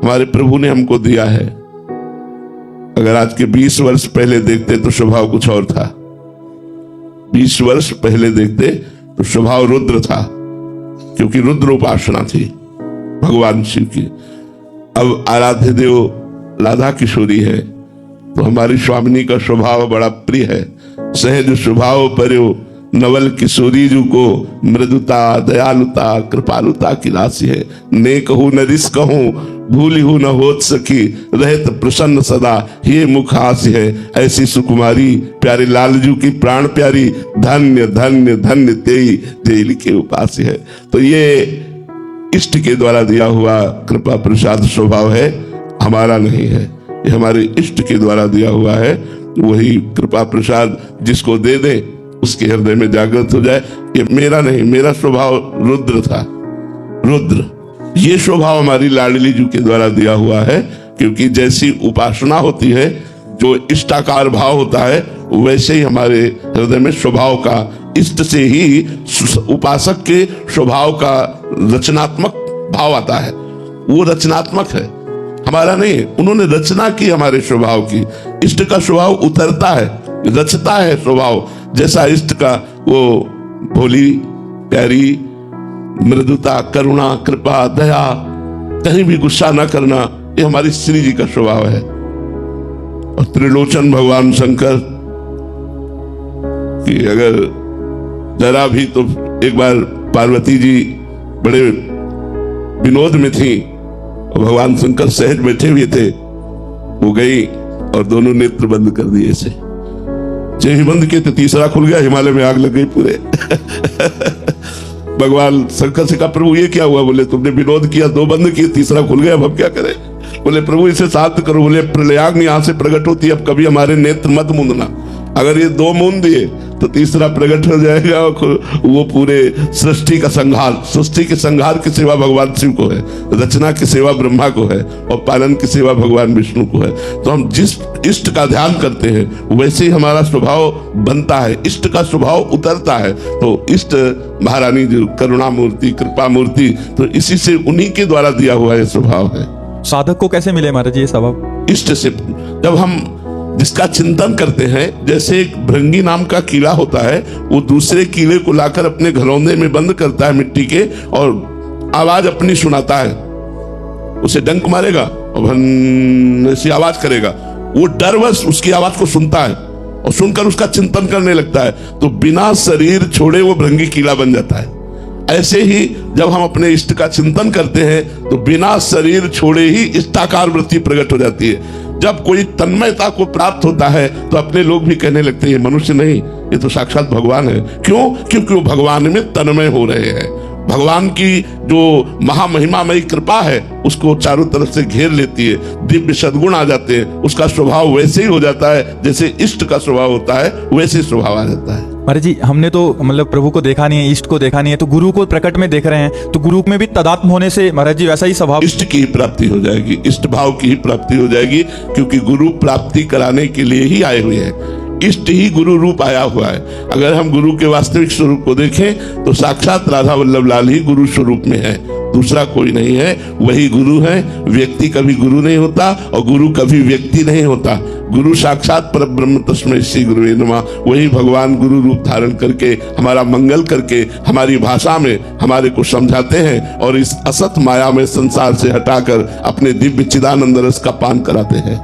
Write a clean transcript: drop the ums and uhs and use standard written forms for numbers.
हमारे प्रभु ने हमको दिया है। अगर आज के 20 वर्ष पहले देखते तो स्वभाव कुछ और था। 20 वर्ष पहले देखते तो स्वभाव रुद्र था, क्योंकि रुद्र उपासना थी भगवान शिव की। अब आराध्य देव राधा किशोरी है, तो हमारी स्वामिनी का स्वभाव बड़ा प्रिय है। सहज स्वभाव पर्यो नवल किशोरी जू को मृदुता दयालुता कृपालुता की राशि है। ने कहूँ न रिस कहूँ भूली हूँ न होत सकी, रहत प्रसन्न सदा ये मुख हास्य है। ऐसी सुकुमारी प्यारे लालजू की प्राण प्यारी, धन्य धन्य धन्य तेई तेल के उपास्य है। तो ये इष्ट के द्वारा दिया हुआ कृपा प्रसाद स्वभाव है, हमारा नहीं है। ये हमारे इष्ट के द्वारा दिया हुआ है। वही कृपा प्रसाद जिसको दे दे उसके हृदय में जागृत हो जाए। ये मेरा नहीं, मेरा स्वभाव रुद्र था, रुद्र। ये स्वभाव हमारी लाडली जी के द्वारा दिया हुआ है, क्योंकि जैसी उपासना होती है, जो इष्टाकार भाव होता है, वैसे ही हमारे हृदय में स्वभाव का, इष्ट से ही उपासक के स्वभाव का रचनात्मक भाव आता है। वो रचनात्मक है, हमारा नहीं। उन्होंने रचना की हमारे स्वभाव की। इष्ट का स्वभाव उतरता है, रचता है स्वभाव। जैसा इष्ट का वो भोली प्यारी मृदुता करुणा कृपा दया, कहीं भी गुस्सा ना करना, ये हमारी श्री जी का स्वभाव है। और त्रिलोचन भगवान शंकर कि अगर जरा भी, तो एक बार पार्वती जी बड़े विनोद में थी और भगवान शंकर सहज बैठे हुए थे। वो गई और दोनों नेत्र बंद कर दिए ऐसे। जय बंद किए तो तीसरा खुल गया, हिमालय में आग लग गई पूरे। भगवान शंकर से कहा, प्रभु ये क्या हुआ? बोले तुमने विनोद किया, 2 बंद किए, तीसरा खुल गया, अब हम क्या करें? बोले प्रभु इसे शांत करो। बोले प्रलयाग्नि यहाँ से प्रकट होती है, अब कभी हमारे नेत्र मत मूंदना। अगर ये 2 मूंद दिए तो तीसरा प्रकट हो जाएगा। वो पूरे सृष्टि का संहार, सृष्टि के संहार की सेवा भगवान शिव को है, रचना की सेवा ब्रह्मा को है, और पालन की सेवा भगवान विष्णु को है। तो हम जिस इष्ट का ध्यान करते हैं वैसे ही हमारा स्वभाव बनता है, इष्ट का स्वभाव उतरता है। तो इष्ट महारानी जो करुणा मूर्ति कृपा मूर्ति, तो इसी से उन्हीं के द्वारा दिया हुआ ये स्वभाव है। साधक को कैसे मिले महाराज ये स्वभाव? इष्ट से जब हम जिसका चिंतन करते हैं, जैसे एक भृंगी नाम का कीड़ा होता है, वो दूसरे कीड़े को लाकर अपने घरौंदे में बंद करता है मिट्टी के, और आवाज अपनी सुनाता है। उसे डंक मारेगा और भन ऐसी आवाज करेगा। वो डरवश उसकी आवाज को सुनता है और सुनकर उसका चिंतन करने लगता है, तो बिना शरीर छोड़े वो भृंगी कीड़ा बन जाता है। ऐसे ही जब हम अपने इष्ट का चिंतन करते हैं तो बिना शरीर छोड़े ही इष्टाकार वृत्ति प्रकट हो जाती है। जब कोई तन्मयता को प्राप्त होता है तो अपने लोग भी कहने लगते हैं, मनुष्य नहीं, ये तो साक्षात भगवान है। क्यों? क्योंकि वो भगवान में तन्मय हो रहे हैं। भगवान की जो महामहिमामयी कृपा है उसको चारों तरफ से घेर लेती है, दिव्य सद्गुण आ जाते हैं, उसका स्वभाव वैसे ही हो जाता है जैसे इष्ट का स्वभाव होता है, वैसे स्वभाव आ जाता है। महाराज जी, हमने तो मतलब प्रभु को देखा नहीं है, इष्ट को देखा नहीं है, तो गुरु को प्रकट में देख रहे हैं, तो गुरु में भी तदात्म होने से महाराज जी वैसा ही स्वभाव, इष्ट की ही प्राप्ति हो जाएगी, इष्ट भाव की ही प्राप्ति हो जाएगी, क्योंकि गुरु प्राप्ति कराने के लिए ही आए हुए हैं। इष्ट ही गुरु रूप आया हुआ है। अगर हम गुरु के वास्तविक स्वरूप को देखें तो साक्षात राधा वल्लभ लाल ही गुरु स्वरूप में है, दूसरा कोई नहीं है। वही गुरु है। व्यक्ति कभी गुरु नहीं होता और गुरु कभी व्यक्ति नहीं होता। गुरु साक्षात परब्रह्म तस्मै श्री गुरुवे नमः। वही भगवान गुरु रूप धारण करके हमारा मंगल करके हमारी भाषा में हमारे को समझाते हैं और इस असत माया में संसार से हटाकर अपने दिव्य चिदानंद रस का पान कराते हैं।